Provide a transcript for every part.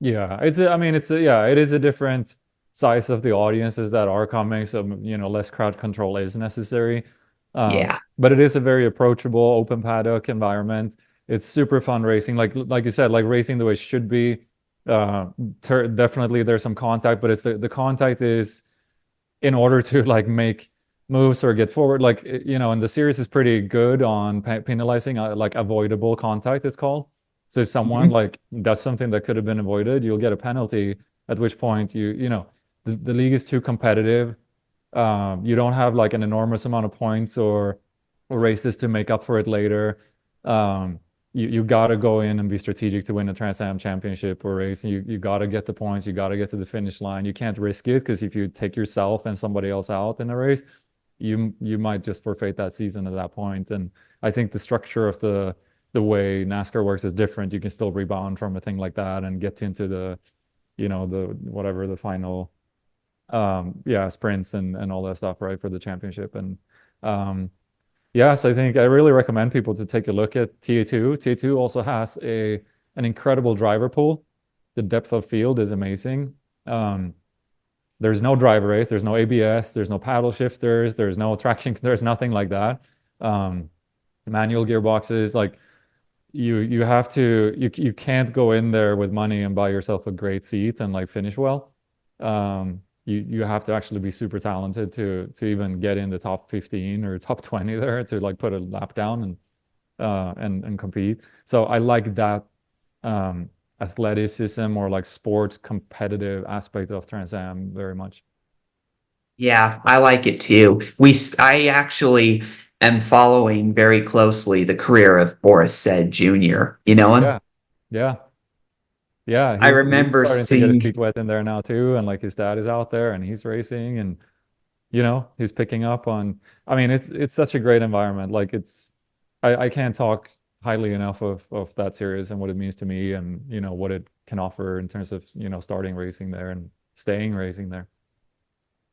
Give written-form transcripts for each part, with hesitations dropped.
Yeah, I mean, yeah, it is a different size of the audiences that are coming, so less crowd control is necessary. Yeah. But it is a very approachable, open paddock environment. It's super fun racing, like you said, like racing the way it should be. Definitely there's some contact, but it's the contact is in order to like make moves or get forward. Like and the series is pretty good on penalizing like avoidable contact, it's called. So if someone Mhm. like does something that could have been avoided, you'll get a penalty. At which point the league is too competitive. You don't have like an enormous amount of points or races to make up for it later. Um, you got to go in and be strategic to win a Trans Am championship or race. You got to get the points. You got to get to the finish line. You can't risk it because if you take yourself and somebody else out in a race, you might just forfeit that season at that point. And I think the structure of the way NASCAR works is different. You can still rebound from a thing like that and get into the whatever the final yeah, sprints and all that stuff, right, for the championship. And um yes, I think I really recommend people to take a look at TA2. TA2 also has a an incredible driver pool. The depth of field is amazing. Um, there's no driver race, there's no ABS, there's no paddle shifters, there's no traction, there's nothing like that. Um, Manual gearboxes, like you have to you can't go in there with money and buy yourself a great seat and like finish well. You have to actually be super talented to even get in the top 15 or top 20 there to like put a lap down and compete. So I like that um athleticism or like sports competitive aspect of Trans Am very much. Yeah, I like it too. I actually am following very closely the career of Boris Said Jr. You know him? Yeah. Yeah. Yeah, I he's remember starting to get his seeing, feet wet in there now too, and like his dad is out there and he's racing and he's picking up on. I mean, it's such a great environment. Like I can't talk highly enough of that series and what it means to me and what it can offer in terms of starting racing there and staying racing there.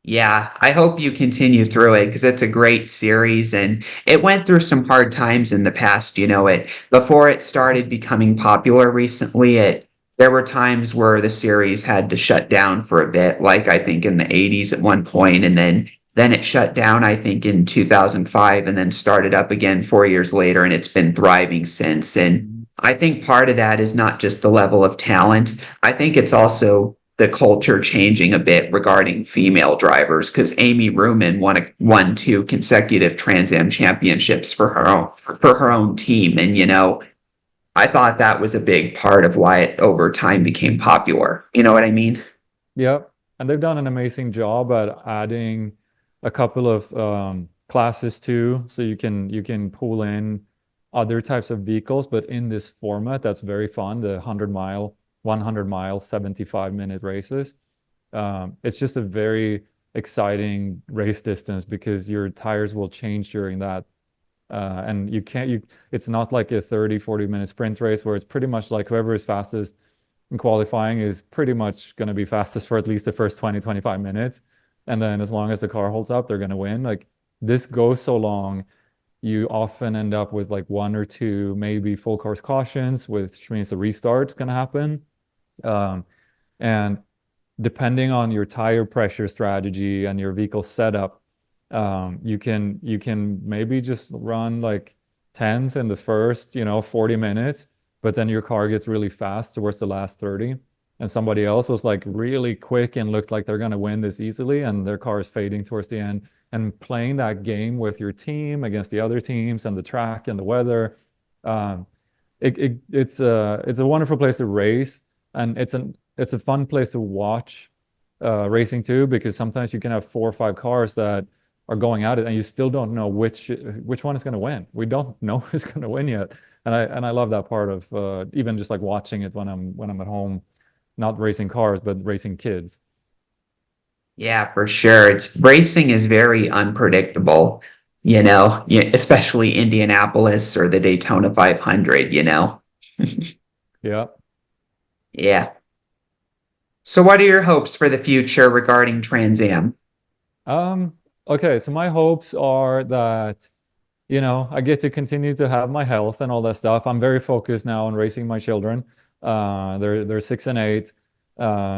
yeah, I hope you continue through it because it's a great series and it went through some hard times in the past. It before it started becoming popular recently, there were times where the series had to shut down for a bit, like I think in the 80s at one point, and then it shut down, I think, in 2005 and then started up again 4 years later, and it's been thriving since. And I think part of that is not just the level of talent. I think it's also the culture changing a bit regarding female drivers because Amy Ruman won 2 consecutive Trans Am championships for her own team, and I thought that was a big part of why it over time became popular. You know what I mean? Yep. And they've done an amazing job at adding a couple of classes too, so you can pull in other types of vehicles, but in this format that's very fun, the 100 mile, 75-minute races. It's just a very exciting race distance because your tires will change during that. And it's not like a 30, 40-minute sprint race where it's pretty much like whoever is fastest in qualifying is pretty much going to be fastest for at least the first 20, 25 minutes. And then as long as the car holds up, they're going to win. Like this goes so long, you often end up with like one or two, maybe full course cautions, which means a restart is going to happen. Um, and depending on your tire pressure strategy and your vehicle setup, you can maybe just run like 10th in the first, 40 minutes, but then your car gets really fast towards the last 30. And somebody else was like really quick and looked like they're going to win this easily, and their car is fading towards the end. And playing that game with your team against the other teams and the track and the weather, um, it's a wonderful place to race, and it's a fun place to watch racing too, because sometimes you can have four or five cars that are going at it, and you still don't know which one is going to win. We don't know who's going to win yet, and I love that part of even just like watching it when I'm at home, not racing cars but racing kids. Yeah, for sure. It's racing is very unpredictable, especially Indianapolis or the Daytona 500. Yeah. Yeah. So what are your hopes for the future regarding Trans Am? Um, okay, so my hopes are that, I get to continue to have my health and all that stuff. I'm very focused now on raising my children. They're 6 and 8.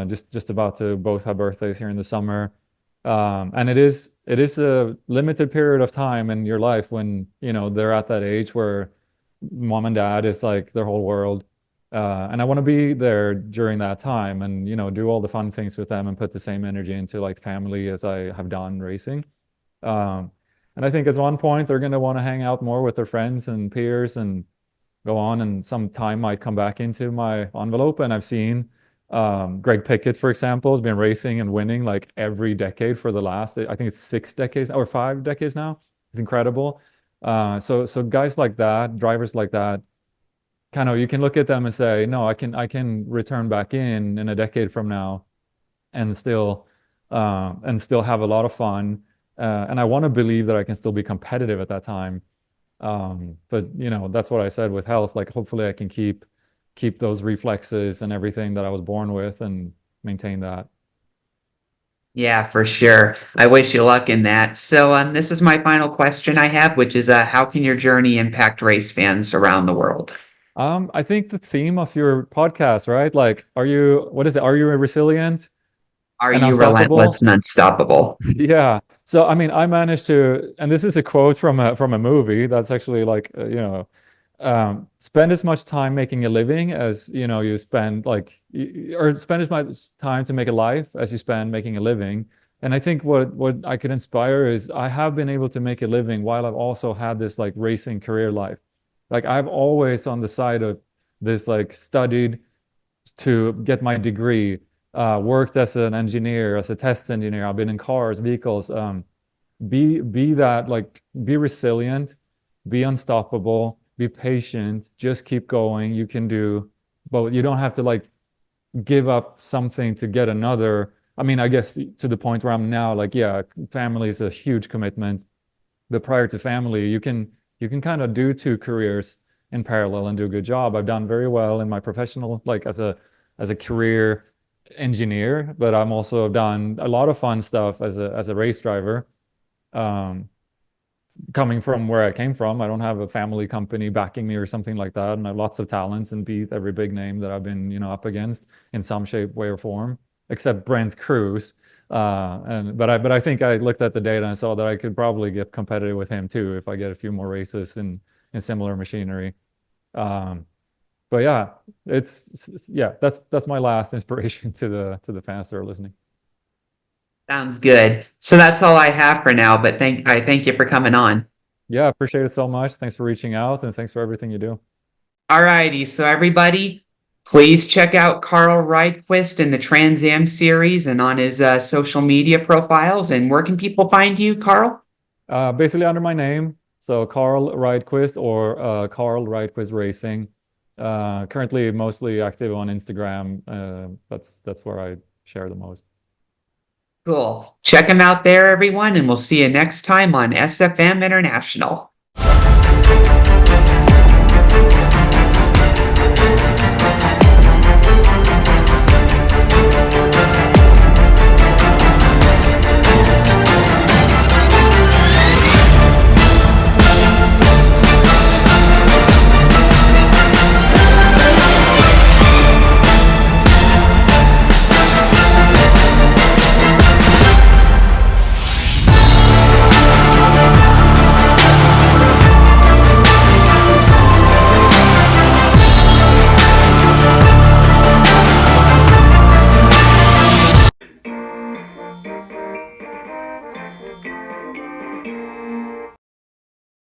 Just about to both have birthdays here in the summer. And it is a limited period of time in your life when, they're at that age where mom and dad is like their whole world. And I want to be there during that time and, do all the fun things with them and put the same energy into like family as I have done racing. Um, and I think at one point they're going to want to hang out more with their friends and peers and go on, and some time might come back into my envelope. And I've seen Greg Pickett, for example, has been racing and winning like every decade for the last, I think it's 6 decades or 5 decades now. It's incredible. So guys like that, drivers like that, kind of you can look at them and say, no, I can return back in a decade from now and still have a lot of fun. And I want to believe that I can still be competitive at that time. But that's what I said with health. Like hopefully I can keep those reflexes and everything that I was born with and maintain that. Yeah, for sure. I wish you luck in that. So, this is my final question I have, which is, how can your journey impact race fans around the world? I think the theme of your podcast, right? Like, what is it? Are you resilient Are and you unstoppable? relentless and unstoppable? Yeah. So, I mean, I managed to, and this is a quote from a movie that's actually like, spend as much time making a living as, you spend like, or spend as much time to make a life as you spend making a living. And I think what I could inspire is I have been able to make a living while I've also had this like racing career life. Like I've always on the side of this, like studied to get my degree, worked as an engineer, as a test engineer. I've been in cars, vehicles. Be that like be resilient, be unstoppable, be patient, just keep going. You can do, but you don't have to like give up something to get another. I mean, I guess to the point where I'm now, like, yeah, family is a huge commitment. But prior to family, you can kind of do two careers in parallel and do a good job. I've done very well in my professional, like as a career engineer, but I'm also done a lot of fun stuff as a race driver. Um, Coming from where I came from, I don't have a family company backing me or something like that, and I have lots of talents and beat every big name that I've been, up against in some shape, way, or form, except Brent Cruz. But I think I looked at the data and saw that I could probably get competitive with him too if I get a few more races in similar machinery. Um, but yeah, yeah, that's my last inspiration to the fans that are listening. Sounds good. So that's all I have for now, but I thank you for coming on. Yeah, appreciate it so much. Thanks for reaching out and thanks for everything you do. Alrighty, so everybody, please check out Carl Rydquist in the Trans Am series and on his social media profiles. And where can people find you, Carl? Basically under my name, so Carl Rydquist or Carl Rydquist Racing. Currently mostly active on Instagram. That's where I share the most. Cool. Check him out there, everyone, and we'll see you next time on SFM International.